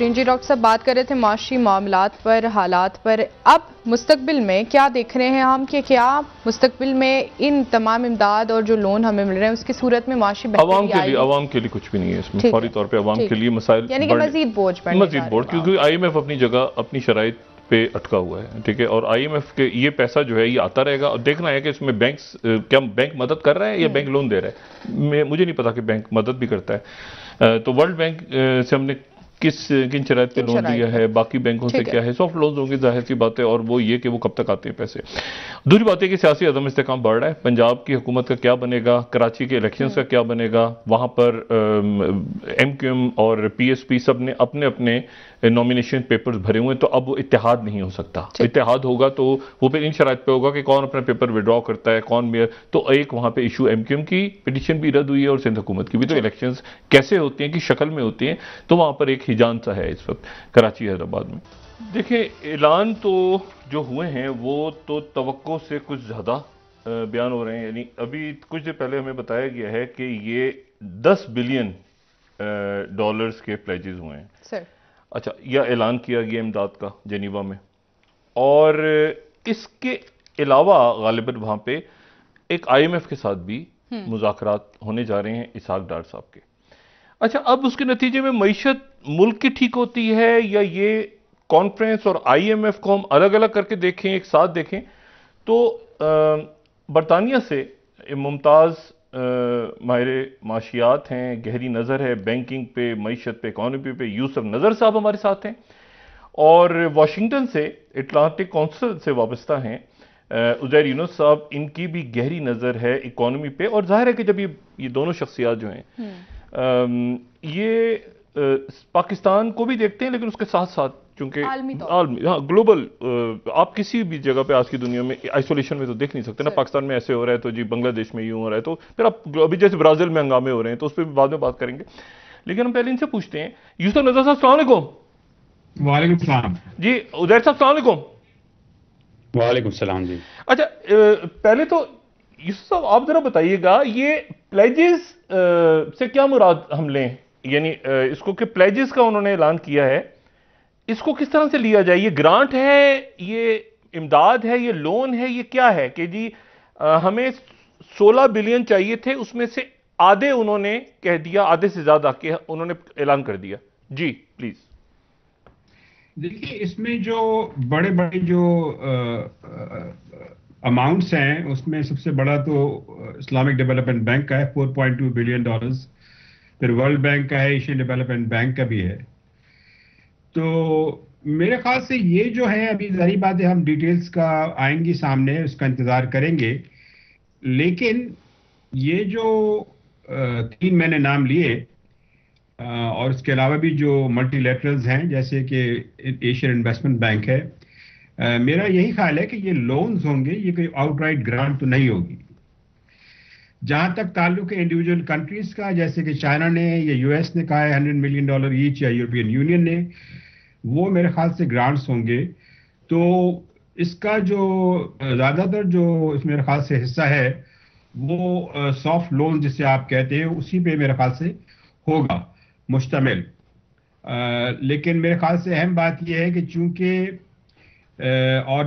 Exchange. جی doctor صاحب بات کر رہے تھے معاشی معاملات پر، حالات پر. اب مستقبل میں کیا دیکھ رہے ہیں ہم کہ کیا مستقبل میں ان تمام امداد اور جو لون ہمیں مل رہے ہیں اس کی صورت میں معاشی بہتری آئی؟ عوام کے لیے کچھ بھی نہیں ہے اس میں، فوری طور پہ عوام کے لیے مسائل یعنی کہ مزید بوجھ پڑنے جا رہے ہیں. مزید بوجھ، کیونکہ آئی ایم ایف اپنی جگہ اپنی شرائط پہ اٹکا ہوا ہے، ٹھیک ہے، اور آئی ایم ایف کے یہ پیسہ جو ہے یہ آتا رہے گا، اور دیکھنا ہے کہ اس میں کیا بینک مدد کر رہا ہے یا بینک لون دے رہا ہے. مجھے نہیں پتا کہ بینک مدد بھی کرتا ہے. تو ورلڈ بینک سے ہم نے کن شرائط پہ لون لیا ہے، باقی بینکوں سے کیا ہے، سافٹ لونز ہوں گے ظاہر سی بات ہے، اور وہ یہ کہ وہ کب تک آتے ہیں پیسے. دوسری بات ہے کہ سیاسی عدم استحکام بڑھ رہا ہے. پنجاب کی حکومت کا کیا بنے گا، کراچی کے الیکشنز کا کیا بنے گا، وہاں پر ایم کیو ایم اور پی ایس پی سب نے اپنے اپنے نومینیشن پیپرز بھرے ہوئے ہیں، تو اب وہ اتحاد نہیں ہو سکتا. اتحاد ہوگا تو وہ پھر ان شرائط پہ ہوگا کہ کون اپنا پیپر وڈرا کرتا ہے، کون میئر. تو ایک وہاں پہ ایشو ایم کیو ایم کی پٹیشن بھی رد ہوئی ہے اور سندھ حکومت کی بھی. تو الیکشنز کیسے ہوتے ہیں، کس شکل میں ہوتے ہیں، تو وہاں پر ایک ہجان سا ہے اس وقت کراچی حیدرآباد میں. دیکھیں اعلان تو جو ہوئے ہیں وہ تو توقع سے کچھ زیادہ بیان ہو رہے ہیں. یعنی ابھی کچھ دیر پہلے ہمیں بتایا گیا ہے کہ یہ 10 بلین ڈالرز کے پلیجز ہوئے ہیں. سر اچھا، یہ اعلان کیا گیا امداد کا جنیوا میں، اور اس کے علاوہ غالباً وہاں پہ ایک آئی ایم ایف کے ساتھ بھی مذاکرات ہونے جا رہے ہیں اسحاق ڈار صاحب کے. اچھا، اب اس کے نتیجے میں معیشت ملک کی ٹھیک ہوتی ہے یا یہ کانفرنس اور آئی ایم ایف کو ہم الگ الگ کر کے دیکھیں، ایک ساتھ دیکھیں؟ تو برطانیہ سے ممتاز ماہر معاشیات ہیں، گہری نظر ہے بینکنگ پہ، معیشت پہ، اکانومی پہ، یوسف نظر صاحب ہمارے ساتھ ہیں، اور واشنگٹن سے اٹلانٹک کونسل سے وابستہ ہیں عزیر یونس صاحب. ان کی بھی گہری نظر ہے اکانومی پہ، اور ظاہر ہے کہ جب یہ دونوں شخصیات جو ہیں یہ پاکستان کو بھی دیکھتے ہیں، لیکن اس کے ساتھ ساتھ چونکہ گلوبل، آپ کسی بھی جگہ پہ آج کی دنیا میں آئسولیشن میں تو دیکھ نہیں سکتے نا. پاکستان میں ایسے ہو رہا ہے تو جی بنگلہ دیش میں یوں ہو رہا ہے، تو پھر آپ ابھی جیسے برازیل میں ہنگامے ہو رہے ہیں تو اس پہ بعد میں بات کریں گے. لیکن ہم پہلے ان سے پوچھتے ہیں. یوسف نظر صاحب السلام علیکم. وعلیکم السلام. جی عزیر صاحب السلام علیکم. وعلیکم السلام. جی اچھا، پہلے تو یوسف صاحب آپ ذرا بتائیے گا یہ پلیجز سے کیا مراد ہم لیں، یعنی اس کو کہ پلیجز کا انہوں نے اعلان کیا ہے، اس کو کس طرح سے لیا جائے؟ یہ گرانٹ ہے، یہ امداد ہے، یہ لون ہے، یہ کیا ہے؟ کہ جی ہمیں 16 بلین چاہیے تھے، اس میں سے آدھے انہوں نے کہہ دیا، آدھے سے زیادہ کہ انہوں نے اعلان کر دیا. جی پلیز. دیکھیے، اس میں جو بڑے بڑے جو اماؤنٹس ہیں اس میں سب سے بڑا تو اسلامک ڈیولپمنٹ بینک کا ہے 4.2 بلین ڈالرز، پھر ورلڈ بینک کا ہے، ایشین ڈیولپمنٹ بینک کا بھی ہے. تو میرے خیال سے یہ جو ہے، ابھی ظاہری بات ہے ہم ڈیٹیلز کا آئیں گی سامنے، اس کا انتظار کریں گے. لیکن یہ جو 3 میں نے نام لیے، اور اس کے علاوہ بھی جو ملٹی لیٹرلز ہیں جیسے کہ ایشین انویسٹمنٹ بینک ہے، میرا یہی خیال ہے کہ یہ لونز ہوں گے، یہ کوئی آؤٹ رائٹ گرانٹ تو نہیں ہوگی. جہاں تک تعلق ہے انڈیویجول کنٹریز کا، جیسے کہ چائنا نے یا یو ایس نے کہا ہے $100 ملین ایچ، یا یورپین یونین نے، وہ میرے خیال سے گرانٹس ہوں گے. تو اس کا جو زیادہ تر جو اس میرے خیال سے حصہ ہے وہ سافٹ لون جسے آپ کہتے ہیں اسی پہ میرے خیال سے ہوگا مشتمل. لیکن میرے خیال سے اہم بات یہ ہے کہ چونکہ اور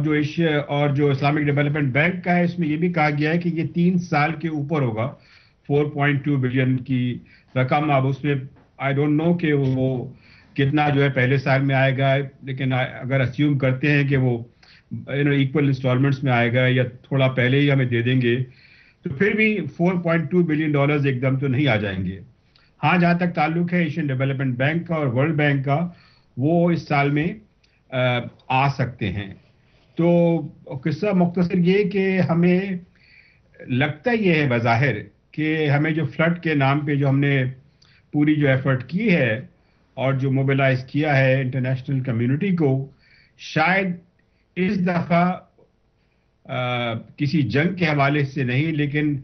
جو اسلامک ڈیولپمنٹ بینک کا ہے، اس میں یہ بھی کہا گیا ہے کہ یہ 3 سال کے اوپر ہوگا. 4.2 بلین کی رقم، اب اس میں آئی ڈونٹ نو کہ وہ کتنا جو ہے پہلے سال میں آئے گا، لیکن اگر اسیوم کرتے ہیں کہ وہ ایکول انسٹالمنٹس میں آئے گا یا تھوڑا پہلے ہی ہمیں دے دیں گے، تو پھر بھی 4.2 بلین ڈالرز ایک دم تو نہیں آ جائیں گے. ہاں، جہاں تک تعلق ہے ایشین ڈیولپمنٹ بینک کا اور ورلڈ بینک کا، وہ اس سال میں آ سکتے ہیں. تو قصہ مختصر یہ کہ ہمیں لگتا یہ ہے بظاہر کہ ہمیں جو فلڈ کے نام پہ جو ہم نے پوری جو ایفرٹ کی ہے اور جو موبیلائز کیا ہے انٹرنیشنل کمیونٹی کو، شاید اس دفعہ کسی جنگ کے حوالے سے نہیں، لیکن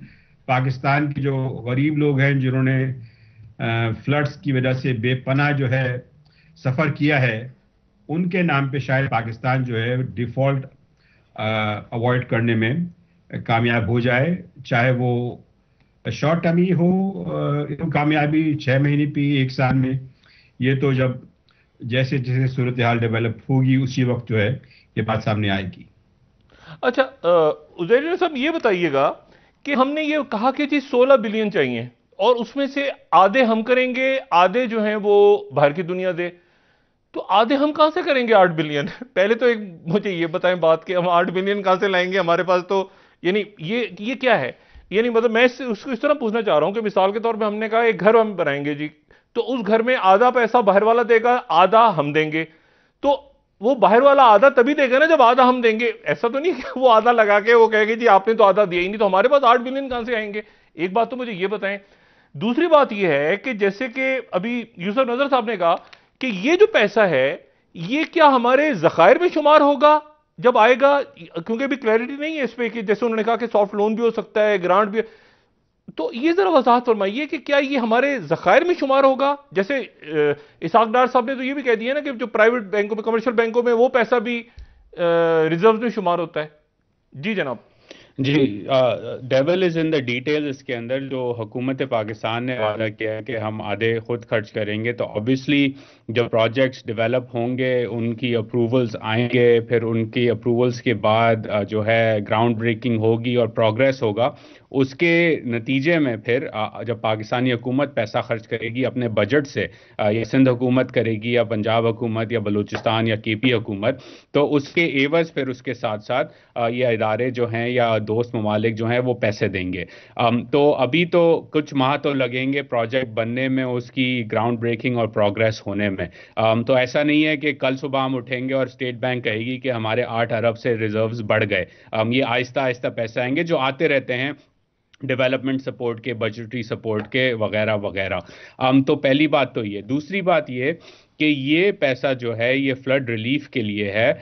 پاکستان کے جو غریب لوگ ہیں جنہوں نے فلڈز کی وجہ سے بے پناہ جو ہے سفر کیا ہے، ان کے نام پہ شاید پاکستان جو ہے ڈیفالٹ اوائڈ کرنے میں کامیاب ہو جائے. چاہے وہ شارٹ ٹرم ہی ہو کامیابی، 6 مہینے پہ، 1 سال میں، یہ تو جب جیسے جیسے صورتحال ڈیولپ ہوگی اسی وقت جو ہے یہ بات سامنے آئے گی. اچھا عزیر صاحب یہ بتائیے گا کہ ہم نے یہ کہا کہ جی 16 بلین چاہیے اور اس میں سے آدھے ہم کریں گے، آدھے جو ہیں وہ باہر کی دنیا دے، تو آدھے ہم کہاں سے کریں گے 8 بلین؟ پہلے تو ایک مجھے یہ بتائیں بات کہ ہم 8 بلین کہاں سے لائیں گے؟ ہمارے پاس تو یعنی یہ کیا ہے؟ یعنی مطلب میں اس کو اس طرح پوچھنا چاہ رہا ہوں کہ مثال کے طور پہ ہم نے کہا ایک گھر ہم بنائیں گے جی، تو اس گھر میں آدھا پیسہ باہر والا دے گا، آدھا ہم دیں گے، تو وہ باہر والا آدھا تبھی دے گا نا جب آدھا ہم دیں گے. ایسا تو نہیں کہ وہ آدھا لگا کے وہ کہے گی جی آپ نے تو آدھا دیا ہی نہیں، تو ہمارے پاس 8 بلین کہاں سے آئیں گے؟ ایک بات تو مجھے یہ بتائیں. دوسری بات یہ ہے کہ جیسے کہ ابھی یوسف نظر صاحب نے کہا کہ یہ جو پیسہ ہے یہ کیا ہمارے ذخائر میں شمار ہوگا جب آئے گا؟ کیونکہ ابھی کلیئرٹی نہیں ہے اس پہ کہ جیسے انہوں نے کہا کہ سافٹ لون بھی ہو سکتا ہے، گرانٹ بھی، تو یہ ذرا وضاحت فرمائیے کہ کیا یہ ہمارے ذخائر میں شمار ہوگا؟ جیسے اسحاق ڈار صاحب نے تو یہ بھی کہہ دیا نا کہ جو پرائیویٹ بینکوں میں، کمرشل بینکوں میں وہ پیسہ بھی ریزرو میں شمار ہوتا ہے. جی جناب. جی dual is in the detail. اس کے اندر جو حکومت پاکستان نے وعدہ کیا ہے کہ ہم آدھے خود خرچ کریں گے، تو obviously جو پروجیکٹس ڈیولپ ہوں گے ان کی اپروولز آئیں گے، پھر ان کی اپروولز کے بعد جو ہے گراؤنڈ بریکنگ ہوگی اور پروگریس ہوگا. اس کے نتیجے میں پھر جب پاکستانی حکومت پیسہ خرچ کرے گی اپنے بجٹ سے، یا سندھ حکومت کرے گی یا پنجاب حکومت یا بلوچستان یا کے پی حکومت، تو اس کے ایوز پھر اس کے ساتھ ساتھ یہ ادارے جو ہیں یا دوست ممالک جو ہیں وہ پیسے دیں گے. تو ابھی تو کچھ ماہ تو لگیں گے پروجیکٹ بننے میں، اس کی گراؤنڈ بریکنگ اور پروگریس ہونے میں. تو ایسا نہیں ہے کہ کل صبح ہم اٹھیں گے اور اسٹیٹ بینک کہے گی کہ ہمارے 8 ارب سے ریزروز بڑھ گئے. یہ آہستہ آہستہ پیسے آئیں گے جو آتے رہتے ہیں ڈیولپمنٹ سپورٹ کے، بجٹری سپورٹ کے وغیرہ وغیرہ. تو پہلی بات تو یہ. دوسری بات یہ کہ یہ پیسہ جو ہے یہ فلڈ ریلیف کے لیے ہے.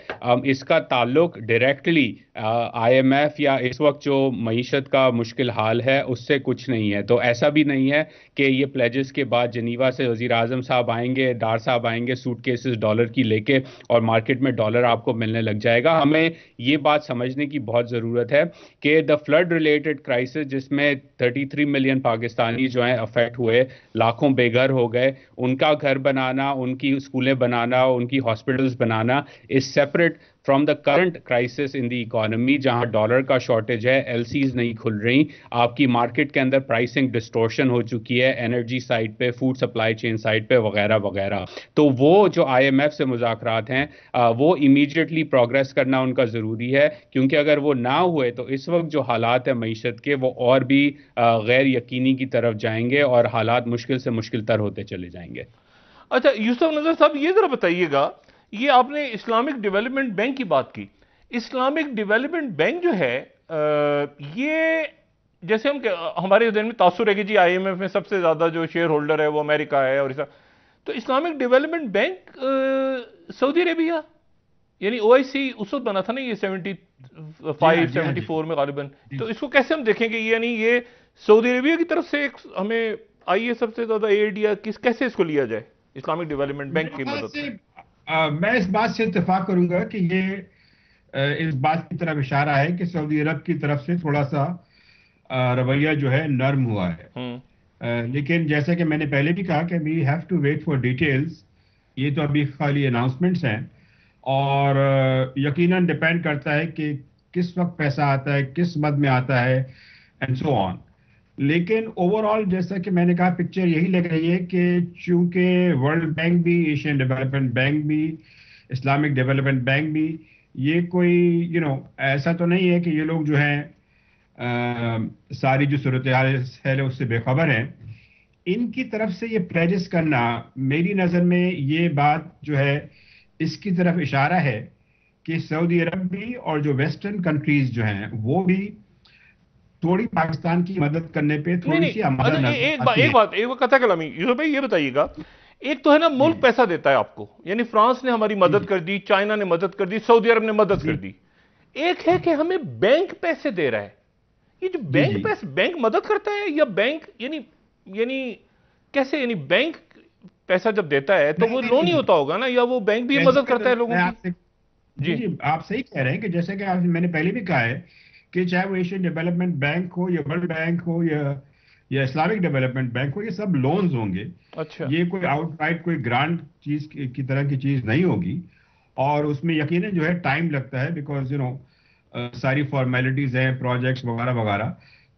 اس کا تعلق ڈائریکٹلی آئی ایم ایف یا اس وقت جو معیشت کا مشکل حال ہے اس سے کچھ نہیں ہے. تو ایسا بھی نہیں ہے کہ یہ پلیجز کے بعد جنیوا سے وزیر اعظم صاحب آئیں گے، ڈار صاحب آئیں گے سوٹ کیسز ڈالر کی لے کے اور مارکیٹ میں ڈالر آپ کو ملنے لگ جائے گا. ہمیں یہ بات سمجھنے کی بہت ضرورت ہے کہ دا فلڈ ریلیٹڈ کرائسس جس میں 33 ملین پاکستانی جو ہیں افیکٹ ہوئے، لاکھوں بے گھر ہو گئے، ان کا گھر بنانا، ان کی اسکولیں بنانا، ان کی hospitals banana is separate from the current crisis in the economy, جہاں ڈالر کا شارٹیج ہے، ایل سیز نہیں کھل رہی، آپ کی مارکیٹ کے اندر پرائسنگ ڈسٹورشن ہو چکی ہے، انرجی سائڈ پہ، فوڈ سپلائی چین سائڈ پہ وغیرہ وغیرہ. تو وہ جو آئی ایم ایف سے مذاکرات ہیں وہ امیڈیٹلی پروگریس کرنا ان کا ضروری ہے، کیونکہ اگر وہ نہ ہوئے تو اس وقت جو حالات ہیں معیشت کے وہ اور بھی غیر یقینی کی طرف جائیں گے اور حالات مشکل سے مشکل تر ہوتے چلے جائیں گے. اچھا یوسف نظر صاحب یہ ذرا بتائیے گا، یہ آپ نے اسلامک ڈیولپمنٹ بینک کی بات کی. اسلامک ڈیولپمنٹ بینک جو ہے یہ جیسے ہمارے ذہن میں تاثر ہے کہ جی آئی ایم ایف میں سب سے زیادہ جو شیئر ہولڈر ہے وہ امریکہ ہے، اور تو اسلامک ڈیولپمنٹ بینک سعودی عربیہ یعنی او آئی سی اس وقت بنا تھا نا یہ 75 74 میں غالباً، تو اس کو کیسے ہم دیکھیں کہ یعنی یہ سعودی عربیہ کی طرف سے ہمیں آئی ہے سب سے زیادہ ایڈ، یا کیسے اس کو لیا جائے اسلامک ڈیولپمنٹ بینک کی مدد سے؟ میں اس بات سے اتفاق کروں گا کہ یہ اس بات کی طرف اشارہ ہے کہ سعودی عرب کی طرف سے تھوڑا سا رویہ جو ہے نرم ہوا ہے. لیکن جیسا کہ میں نے پہلے بھی کہا کہ we have to wait for details. یہ تو ابھی خالی اناؤنسمنٹس ہیں اور یقیناً ڈپینڈ کرتا ہے کہ کس وقت پیسہ آتا ہے، کس مد میں آتا ہے اینڈ سو آن. لیکن اوور آل جیسا کہ میں نے کہا پکچر یہی لگ رہی ہے کہ چونکہ ورلڈ بینک بھی، ایشین ڈیولپمنٹ بینک بھی، اسلامک ڈیولپمنٹ بینک بھی، یہ کوئی ایسا تو نہیں ہے کہ یہ لوگ جو ہیں ساری جو صورتحال ہے اس سے بے خبر ہیں. ان کی طرف سے یہ پلیجز کرنا میری نظر میں یہ بات جو ہے اس کی طرف اشارہ ہے کہ سعودی عرب بھی اور جو ویسٹرن کنٹریز جو ہیں وہ بھی تھوڑی پاکستان کی مدد کرنے پہ تھوڑی سی ایک بات کتھا کلامی یوسف بھائی یہ بتائیے گا، ایک تو ہے نا ملک پیسہ دیتا ہے آپ کو، یعنی فرانس نے ہماری مدد کر دی، چائنا نے مدد کر دی، سعودی عرب نے مدد کر دی. ایک ہے کہ ہمیں بینک پیسے دے رہا ہے. یہ جو بینک مدد کرتا ہے یا بینک یعنی کیسے، یعنی بینک پیسہ جب دیتا ہے تو وہ لون ہی ہوتا ہوگا نا، یا وہ بینک بھی مدد کرتا ہے لوگوں کی؟ جی آپ صحیح کہہ رہے ہیں کہ جیسے کہ میں نے پہلے بھی کہا ہے کہ چاہے وہ ایشین ڈیولپمنٹ بینک ہو یا ورلڈ بینک ہو یا یا اسلامک ڈیولپمنٹ بینک ہو، یہ سب لونز ہوں گے. اچھا. یہ کوئی آؤٹ رائٹ کوئی گرانٹ چیز کی طرح کی چیز نہیں ہوگی. اور اس میں یقیناً جو ہے ٹائم لگتا ہے، بیکاز ساری فارمیلٹیز ہیں، پروجیکٹس وغیرہ وغیرہ،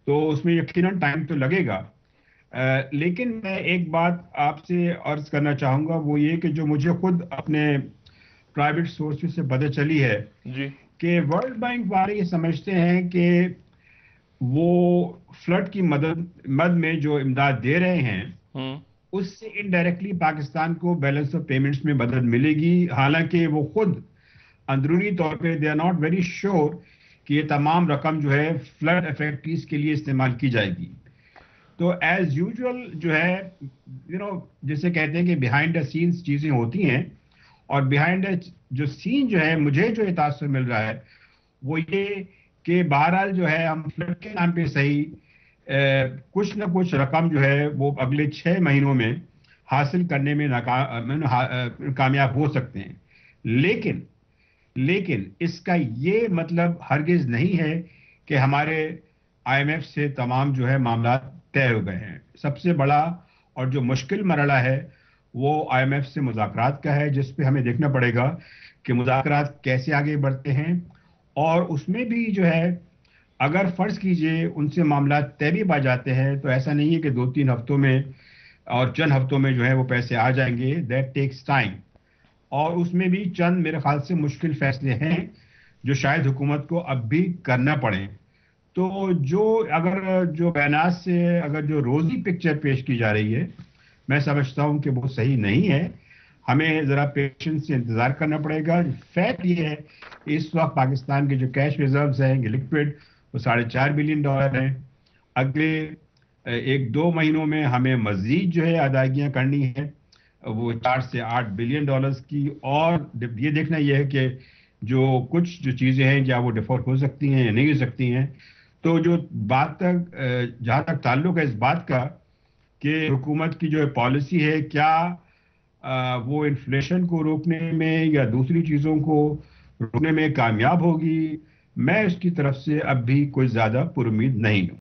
تو اس میں یقیناً ٹائم تو لگے گا. لیکن میں ایک بات آپ سے عرض کرنا چاہوں گا، وہ یہ کہ جو مجھے خود اپنے پرائیویٹ سورسز سے پتہ چلی ہے جی. کہ ورلڈ بینک والے یہ سمجھتے ہیں کہ وہ فلڈ کی مد میں جو امداد دے رہے ہیں اس سے انڈائریکٹلی پاکستان کو بیلنس آف پیمنٹس میں مدد ملے گی، حالانکہ وہ خود اندرونی طور پہ they are not very sure کہ یہ تمام رقم جو ہے فلڈ افیکٹیز کے لیے استعمال کی جائے گی. تو ایز یوزول جو ہے جسے کہتے ہیں کہ بیہائنڈ دا سینس چیزیں ہوتی ہیں، اور بیہائنڈ جو سین جو ہے مجھے جو یہ تاثر مل رہا ہے وہ یہ کہ بہرحال جو ہے ہم فلڈ کے نام پہ صحیح کچھ نہ کچھ رقم جو ہے وہ اگلے 6 مہینوں میں حاصل کرنے میں کامیاب ہو سکتے ہیں. لیکن اس کا یہ مطلب ہرگز نہیں ہے کہ ہمارے آئی ایم ایف سے تمام جو ہے معاملات طے ہو گئے ہیں. سب سے بڑا اور جو مشکل مرحلہ ہے وہ آئی ایم ایف سے مذاکرات کا ہے، جس پہ ہمیں دیکھنا پڑے گا کہ مذاکرات کیسے آگے بڑھتے ہیں. اور اس میں بھی جو ہے اگر فرض کیجئے ان سے معاملات طے بھی پا جاتے ہیں تو ایسا نہیں ہے کہ 2-3 ہفتوں میں اور چند ہفتوں میں جو ہے وہ پیسے آ جائیں گے. That takes time. اور اس میں بھی چند میرے خیال سے مشکل فیصلے ہیں جو شاید حکومت کو اب بھی کرنا پڑیں. تو جو بیانات سے اگر جو روزی پکچر پیش کی جا رہی ہے، میں سمجھتا ہوں کہ وہ صحیح نہیں ہے. ہمیں ذرا پیشنس سے انتظار کرنا پڑے گا. فیکٹ یہ ہے کہ اس وقت پاکستان کے جو کیش ریزروز ہیں لیکوڈ وہ $4.5 بلین ہیں. اگلے 1-2 مہینوں میں ہمیں مزید جو ہے ادائیگیاں کرنی ہیں وہ $4 سے $8 بلین کی. اور یہ دیکھنا یہ ہے کہ کچھ چیزیں ہیں کیا وہ ڈیفالٹ ہو سکتی ہیں یا نہیں ہو سکتی ہیں. تو جہاں تک تعلق ہے اس بات کا کہ حکومت کی جو پالیسی ہے کیا وہ انفلیشن کو روکنے میں یا دوسری چیزوں کو روکنے میں کامیاب ہوگی، میں اس کی طرف سے اب بھی کوئی زیادہ پر امید نہیں ہوں.